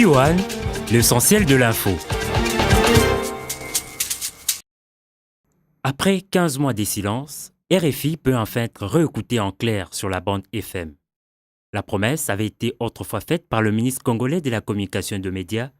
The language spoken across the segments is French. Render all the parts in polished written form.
B1, l'essentiel de l'info. Après 15 mois de silence, RFI peut enfin être réécouté en clair sur la bande FM. La promesse avait été autrefois faite par le ministre congolais de la communication et des médias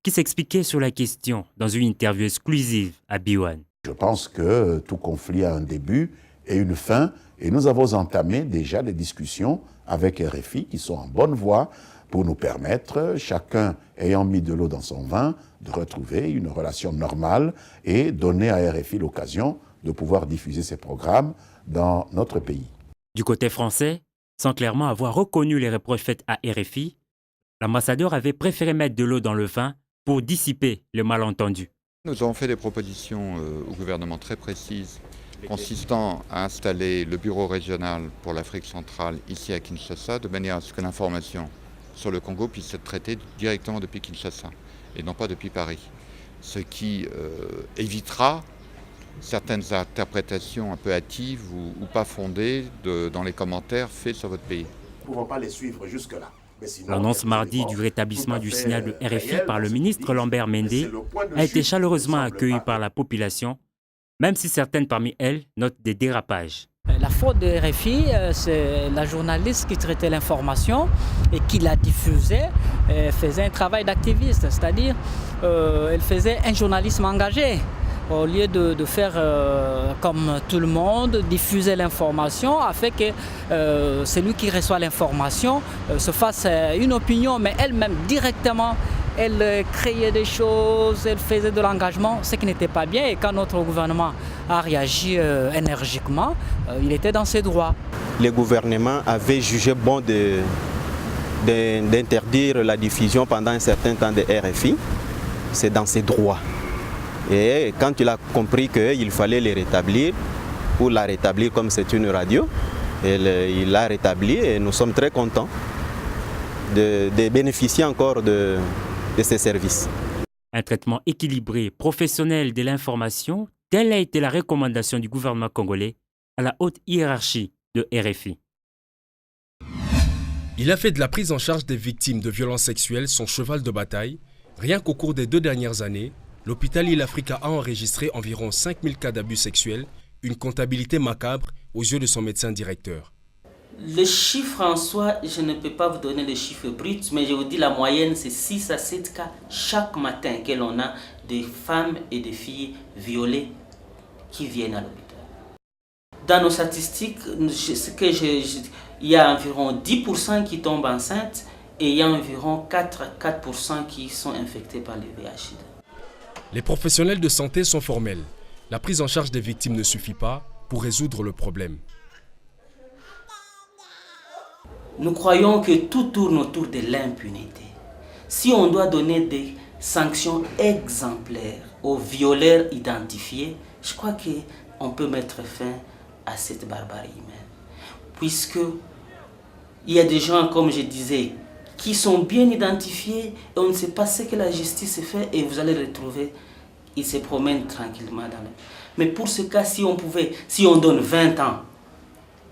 qui s'expliquait sur la question dans une interview exclusive à B1. Je pense que tout conflit a un début et une fin et nous avons entamé déjà des discussions avec RFI qui sont en bonne voie pour nous permettre, chacun ayant mis de l'eau dans son vin, de retrouver une relation normale et donner à RFI l'occasion de pouvoir diffuser ses programmes dans notre pays. Du côté français, sans clairement avoir reconnu les reproches faits à RFI, l'ambassadeur avait préféré mettre de l'eau dans le vin pour dissiper le malentendu. Nous avons fait des propositions au gouvernement très précises consistant à installer le bureau régional pour l'Afrique centrale ici à Kinshasa de manière à ce que l'information sur le Congo puisse être traitée directement depuis Kinshasa et non pas depuis Paris. Ce qui évitera certaines interprétations un peu hâtives ou pas fondées dans les commentaires faits sur votre pays. Nous ne pouvons pas les suivre jusque-là. L'annonce mardi du rétablissement du signal de RFI par le ministre Lambert Mende a été chaleureusement accueillie par la population, même si certaines parmi elles notent des dérapages. La faute de RFI, c'est la journaliste qui traitait l'information et qui la diffusait, faisait un travail d'activiste, c'est-à-dire elle faisait un journalisme engagé. Au lieu de faire comme tout le monde, diffuser l'information afin que celui qui reçoit l'information se fasse une opinion, mais elle-même directement, elle créait des choses, elle faisait de l'engagement, ce qui n'était pas bien. Et quand notre gouvernement a réagi énergiquement, il était dans ses droits. Le gouvernement avait jugé bon d'interdire la diffusion pendant un certain temps de RFI. C'est dans ses droits. Et quand il a compris qu'il fallait les rétablir, ou la rétablir comme c'est une radio, il l'a rétabli et nous sommes très contents de bénéficier encore de ces services. Un traitement équilibré, professionnel de l'information, telle a été la recommandation du gouvernement congolais à la haute hiérarchie de RFI. Il a fait de la prise en charge des victimes de violences sexuelles son cheval de bataille. Rien qu'au cours des 2 dernières années, l'hôpital Il Africa a enregistré environ 5000 cas d'abus sexuels, une comptabilité macabre aux yeux de son médecin directeur. Le chiffre en soi, je ne peux pas vous donner le chiffre brut, mais je vous dis la moyenne, c'est 6 à 7 cas chaque matin que l'on a de femmes et de filles violées qui viennent à l'hôpital. Dans nos statistiques, il y a environ 10% qui tombent enceintes et il y a environ 4% qui sont infectés par le VIH. Les professionnels de santé sont formels. La prise en charge des victimes ne suffit pas pour résoudre le problème. Nous croyons que tout tourne autour de l'impunité. Si on doit donner des sanctions exemplaires aux violeurs identifiés, je crois qu'on peut mettre fin à cette barbarie humaine. Puisque il y a des gens, comme je disais, qui sont bien identifiés et on ne sait pas ce que la justice fait et vous allez les retrouver, ils se promènent tranquillement dans le... Mais pour ce cas, si on donne 20 ans,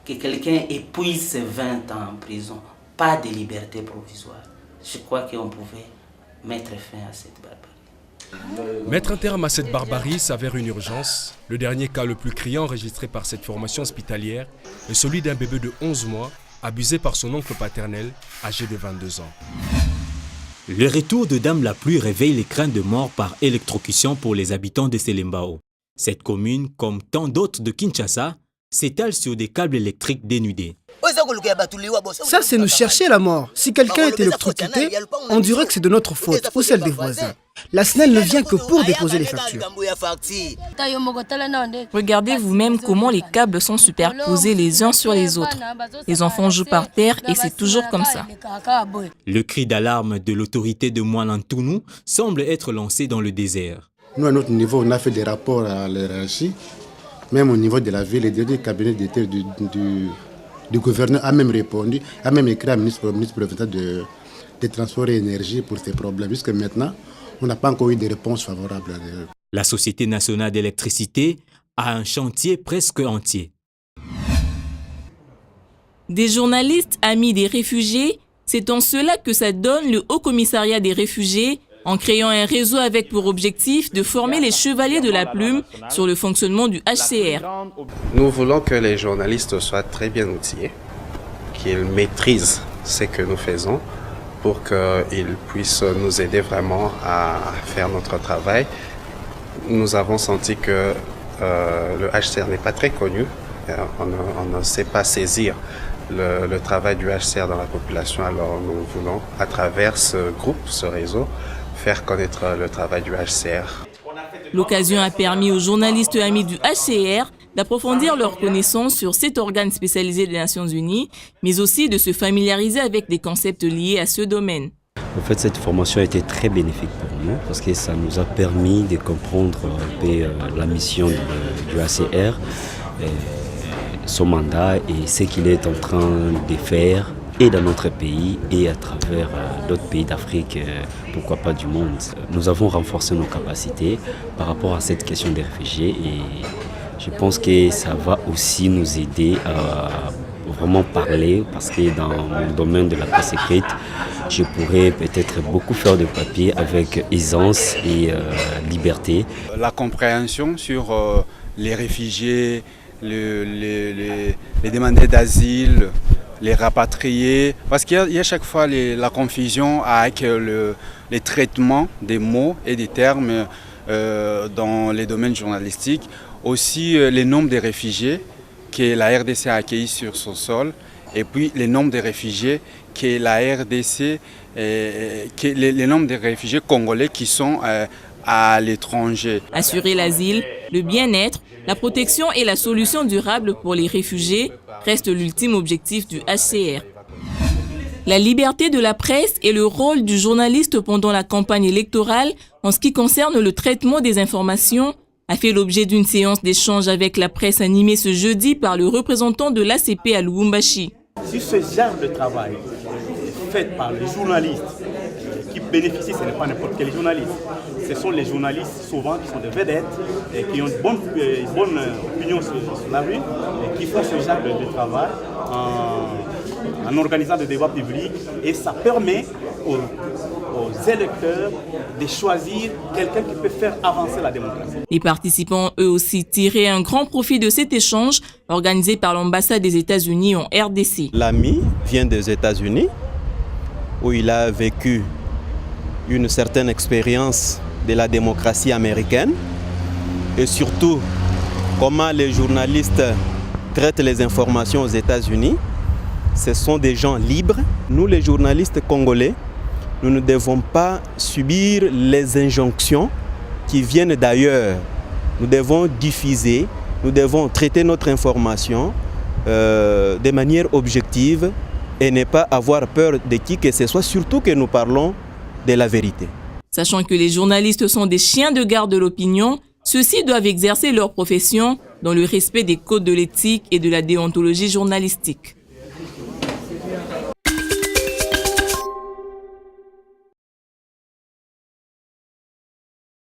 que quelqu'un épuise ses 20 ans en prison, pas de liberté provisoire, je crois qu'on pouvait mettre fin à cette barbarie. Mettre un terme à cette barbarie s'avère une urgence. Le dernier cas le plus criant enregistré par cette formation hospitalière est celui d'un bébé de 11 mois abusé par son oncle paternel, âgé de 22 ans. Le retour de Dame la Pluie réveille les craintes de mort par électrocution pour les habitants de Selembao. Cette commune, comme tant d'autres de Kinshasa, s'étale sur des câbles électriques dénudés. Ça, c'est nous chercher la mort. Si quelqu'un est électrocuté, on dirait que c'est de notre faute ou celle des voisins. La SNEL ne vient que pour déposer les factures. Regardez vous-même comment les câbles sont superposés les uns sur les autres. Les enfants jouent par terre et c'est toujours comme ça. Le cri d'alarme de l'autorité de Moualantounou semble être lancé dans le désert. Nous, à notre niveau, on a fait des rapports à l'hierarchie. Même au niveau de la ville, les derniers cabinets d'état du gouverneur a même répondu, a même écrit au ministre provincial des Transports et Énergie pour ces problèmes. Jusqu'à maintenant, on n'a pas encore eu de réponses favorables. La Société nationale d'électricité a un chantier presque entier. Des journalistes, amis des réfugiés, C'est en cela que ça donne le Haut Commissariat des réfugiés en créant un réseau avec pour objectif de former les chevaliers de la plume sur le fonctionnement du HCR. Nous voulons que les journalistes soient très bien outillés, qu'ils maîtrisent ce que nous faisons pour qu'ils puissent nous aider vraiment à faire notre travail. Nous avons senti que le HCR n'est pas très connu, on ne sait pas saisir le travail du HCR dans la population, alors nous voulons à travers ce groupe, ce réseau, faire connaître le travail du HCR. L'occasion a permis aux journalistes amis du HCR d'approfondir leurs connaissances sur cet organe spécialisé des Nations Unies, mais aussi de se familiariser avec des concepts liés à ce domaine. En fait, cette formation a été très bénéfique pour nous parce que ça nous a permis de comprendre un peu la mission du HCR, son mandat et ce qu'il est en train de faire et dans notre pays et à travers d'autres pays d'Afrique, pourquoi pas du monde. Nous avons renforcé nos capacités par rapport à cette question des réfugiés et je pense que ça va aussi nous aider à vraiment parler parce que dans mon domaine de la presse écrite, je pourrais peut-être beaucoup faire de papier avec aisance et liberté. La compréhension sur les réfugiés, les demandeurs d'asile, les rapatriés, parce qu'il y a chaque fois la confusion avec les traitements des mots et des termes dans les domaines journalistiques. Aussi les nombres des réfugiés que la RDC a accueillis sur son sol et puis les nombres des réfugiés que la RDC, les nombres des réfugiés congolais qui sont à l'étranger. Assurer l'asile, le bien-être, la protection et la solution durable pour les réfugiés reste l'ultime objectif du HCR. La liberté de la presse et le rôle du journaliste pendant la campagne électorale en ce qui concerne le traitement des informations a fait l'objet d'une séance d'échange avec la presse animée ce jeudi par le représentant de l'ACP à Lubumbashi. Si ce genre de travail est fait par les journalistes qui bénéficient, ce n'est pas n'importe quel journaliste. Ce sont les journalistes souvent qui sont des vedettes et qui ont une bonne opinion sur la rue et qui font ce genre de travail en organisant des débats publics et ça permet aux électeurs de choisir quelqu'un qui peut faire avancer la démocratie. Les participants eux aussi tiraient un grand profit de cet échange organisé par l'ambassade des États-Unis en RDC. L'ami vient des États-Unis où il a vécu une certaine expérience de la démocratie américaine et surtout comment les journalistes traitent les informations aux États-Unis. Ce sont des gens libres. Nous, les journalistes congolais, nous ne devons pas subir les injonctions qui viennent d'ailleurs. Nous devons diffuser, nous devons traiter notre information de manière objective et ne pas avoir peur de qui que ce soit, surtout que nous parlons de la vérité. Sachant que les journalistes sont des chiens de garde de l'opinion, ceux-ci doivent exercer leur profession dans le respect des codes de l'éthique et de la déontologie journalistique.